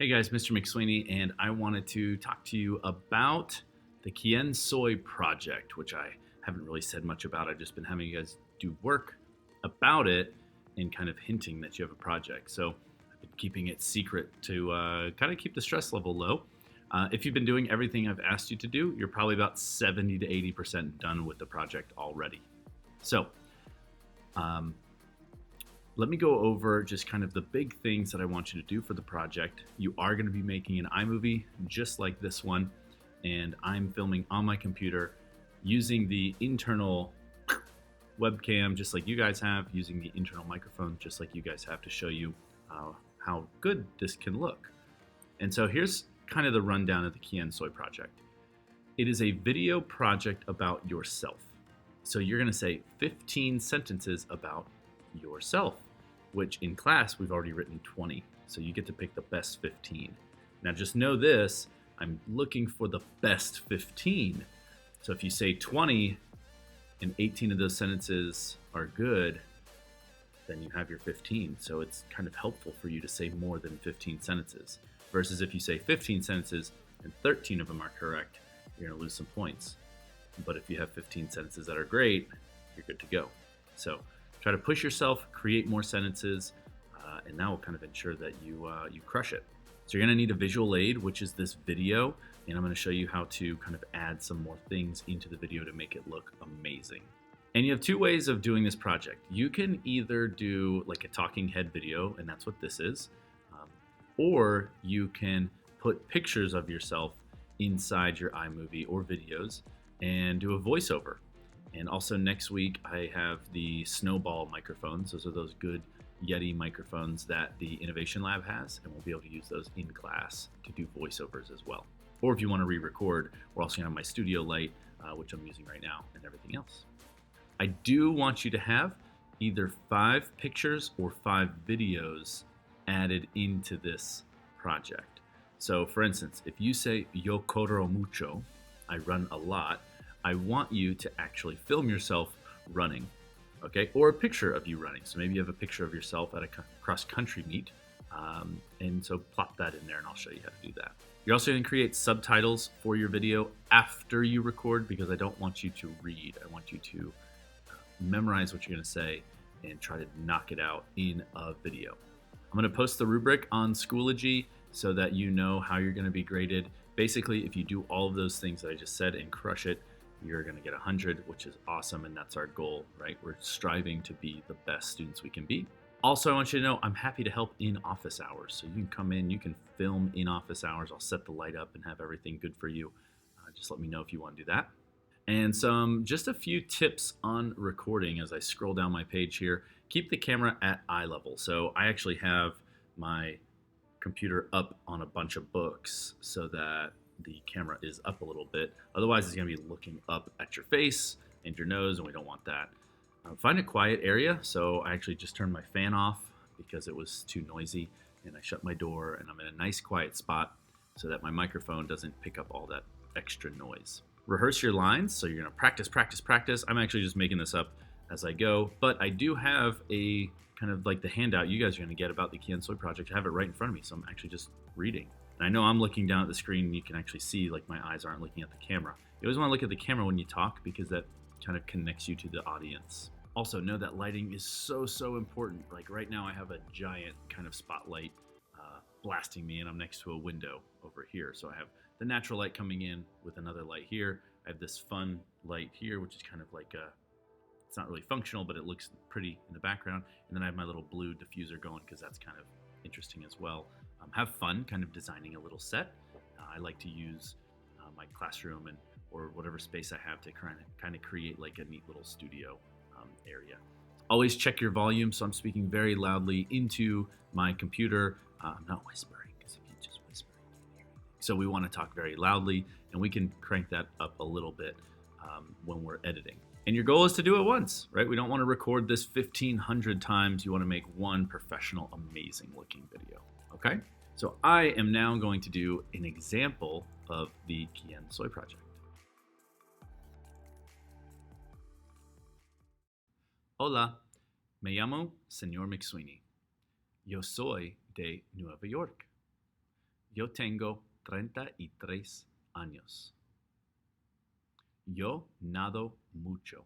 Hey guys, Mr. McSweeney, and I wanted to talk to you about the Quien Soy Project, which I haven't really said much about. I've just been having you guys do work about it and kind of hinting that you have a project. So I've been keeping it secret to kind of keep the stress level low. If you've been doing everything I've asked you to do, you're probably about 70 to 80% done with the project already. So, let me go over just kind of the big things that I want you to do for the project. You are going to be making an iMovie just like this one, and I'm filming on my computer using the internal webcam just like you guys have, using the internal microphone just like you guys have to show you how good this can look. And so here's kind of the rundown of the Quien Soy project. It is a video project about yourself. So you're going to say 15 sentences about yourself, which in class we've already written 20. So you get to pick the best 15. Now just know this, I'm looking for the best 15. So if you say 20 and 18 of those sentences are good, then you have your 15. So it's kind of helpful for you to say more than 15 sentences. Versus if you say 15 sentences and 13 of them are correct, you're going to lose some points. But if you have 15 sentences that are great, you're good to go. So try to push yourself, create more sentences, and that will kind of ensure that you crush it. So you're going to need a visual aid, which is this video, and I'm going to show you how to kind of add some more things into the video to make it look amazing. And you have two ways of doing this project. You can either do like a talking head video, and that's what this is, or you can put pictures of yourself inside your iMovie or videos and do a voiceover. And also next week, I have the Snowball microphones. Those are those good Yeti microphones that the Innovation Lab has, and we'll be able to use those in class to do voiceovers as well. Or if you want to re-record, we're also going to have my studio light, which I'm using right now, and everything else. I do want you to have either 5 pictures or 5 videos added into this project. So for instance, if you say, yo corro mucho, I run a lot, I want you to actually film yourself running, okay? Or a picture of you running. So maybe you have a picture of yourself at a cross-country meet, and so plop that in there and I'll show you how to do that. You're also gonna create subtitles for your video after you record, because I don't want you to read. I want you to memorize what you're gonna say and try to knock it out in a video. I'm gonna post the rubric on Schoology so that you know how you're gonna be graded. Basically, if you do all of those things that I just said and crush it, you're gonna get 100, which is awesome, and that's our goal, right? We're striving to be the best students we can be. Also, I want you to know I'm happy to help in office hours. So you can come in, you can film in office hours. I'll set the light up and have everything good for you. Just let me know if you wanna do that. And just a few tips on recording as I scroll down my page here. Keep the camera at eye level. So I actually have my computer up on a bunch of books so that the camera is up a little bit. Otherwise, it's gonna be looking up at your face and your nose, and we don't want that. Find a quiet area. So I actually just turned my fan off because it was too noisy, and I shut my door, and I'm in a nice quiet spot so that my microphone doesn't pick up all that extra noise. Rehearse your lines. So you're gonna practice, practice, practice. I'm actually just making this up as I go, but I do have a kind of like the handout you guys are gonna get about the Quien Soy project. I have it right in front of me, so I'm actually just reading. And I know I'm looking down at the screen and you can actually see like my eyes aren't looking at the camera. You always wanna look at the camera when you talk because that kind of connects you to the audience. Also know that lighting is so important. Like right now I have a giant kind of spotlight blasting me, and I'm next to a window over here. So I have the natural light coming in with another light here. I have this fun light here, which is kind of like it's not really functional, but it looks pretty in the background. And then I have my little blue diffuser going because that's kind of interesting as well. Have fun kind of designing a little set. I like to use my classroom or whatever space I have to kind of create like a neat little studio area. Always check your volume. So I'm speaking very loudly into my computer. I'm not whispering, because if you just whisper, you can't hear anything. So we want to talk very loudly, and we can crank that up a little bit when we're editing. And your goal is to do it once, right? We don't want to record this 1,500 times. You want to make one professional, amazing looking video, okay? So I am now going to do an example of the Quien Soy project. Hola, me llamo Señor McSweeney. Yo soy de Nueva York. Yo tengo 33 años. Yo nado mucho.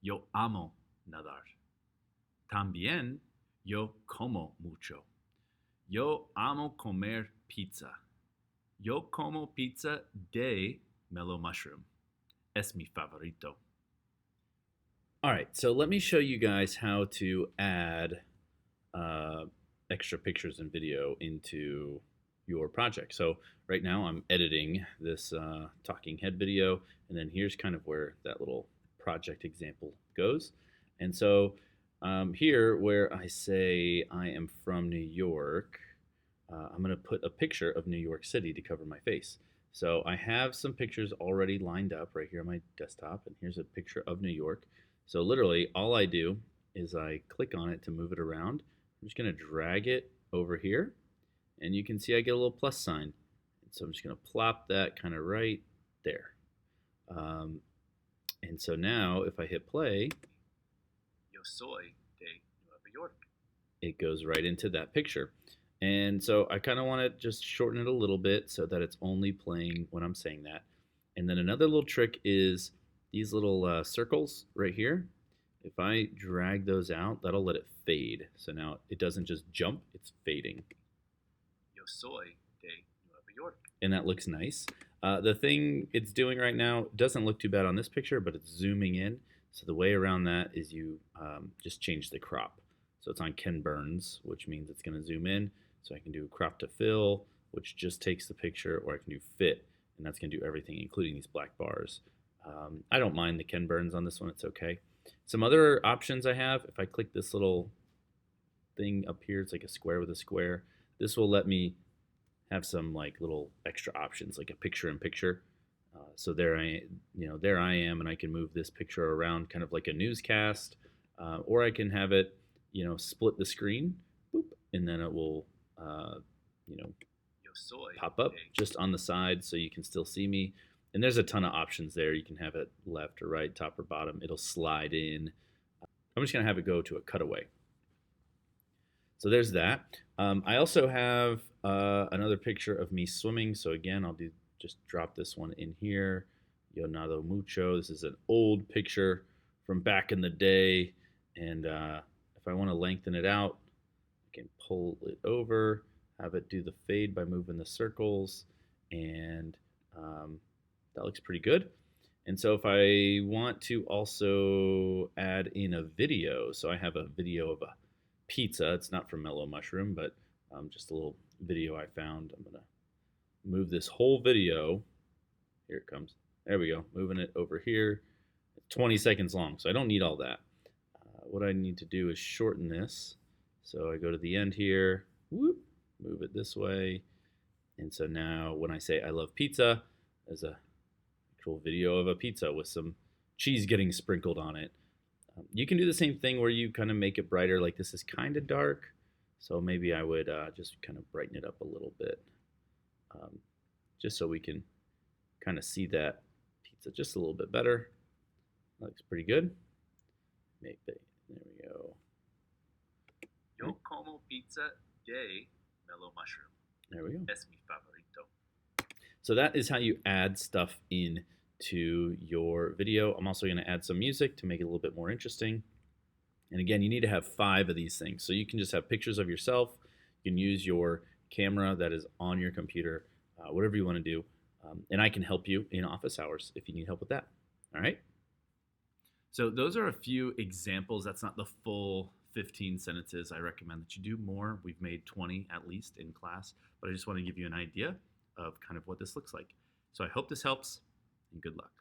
Yo amo nadar. También yo como mucho. Yo amo comer pizza. Yo como pizza de mellow mushroom. Es mi favorito. All right, so let me show you guys how to add uh, extra pictures and video into your project. So right now I'm editing this talking head video, and then here's kind of where that little project example goes. And so here where I say I am from New York, I'm going to put a picture of New York City to cover my face. So I have some pictures already lined up right here on my desktop, and here's a picture of New York. So literally all I do is I click on it to move it around. I'm just going to drag it over here, and you can see I get a little plus sign. And so I'm just going to plop that kind of right there. And so now if I hit play, Yo soy de Nueva York, it goes right into that picture. And so I kind of want to just shorten it a little bit so that it's only playing when I'm saying that. And then another little trick is these little circles right here. If I drag those out, that'll let it fade. So now it doesn't just jump, it's fading. Yo soy de Nueva York. And that looks nice. The thing it's doing right now doesn't look too bad on this picture, but it's zooming in. So the way around that is you just change the crop. So it's on Ken Burns, which means it's going to zoom in. So I can do crop to fill, which just takes the picture, or I can do fit, and that's going to do everything, including these black bars. I don't mind the Ken Burns on this one, it's okay. Some other options I have, if I click this little thing up here, it's like a square with a square, this will let me have some like little extra options, like a picture in picture. So there I am, and I can move this picture around kind of like a newscast, or I can have it, split the screen, boop, and then it will, pop up just on the side so you can still see me. And there's a ton of options there. You can have it left or right, top or bottom. It'll slide in. I'm just going to have it go to a cutaway. So there's that. I also have another picture of me swimming. So again, I'll just drop this one in here. Yo nado mucho. This is an old picture from back in the day. And if I want to lengthen it out, I can pull it over, have it do the fade by moving the circles, and that looks pretty good. And so if I want to also add in a video, so I have a video of a pizza. It's not from Mellow Mushroom, but just a little video I found. I'm going to move this whole video. Here it comes. There we go. Moving it over here. It's 20 seconds long, so I don't need all that. What I need to do is shorten this. So I go to the end here, whoop, move it this way. And so now when I say I love pizza, there's a actual video of a pizza with some cheese getting sprinkled on it. You can do the same thing where you kind of make it brighter. Like this is kind of dark, so maybe I would just kind of brighten it up a little bit, just so we can kind of see that pizza just a little bit better. That looks pretty good. There we go. Yo como pizza de mellow mushroom. There we go. Es mi favorito. So that is how you add stuff in to your video. I'm also going to add some music to make it a little bit more interesting. And again, you need to have 5 of these things. So you can just have pictures of yourself. You can use your camera that is on your computer, whatever you want to do. And I can help you in office hours if you need help with that. All right? So those are a few examples. That's not the full 15 sentences. I recommend that you do more. We've made 20 at least in class, but I just want to give you an idea of kind of what this looks like. So I hope this helps, and good luck.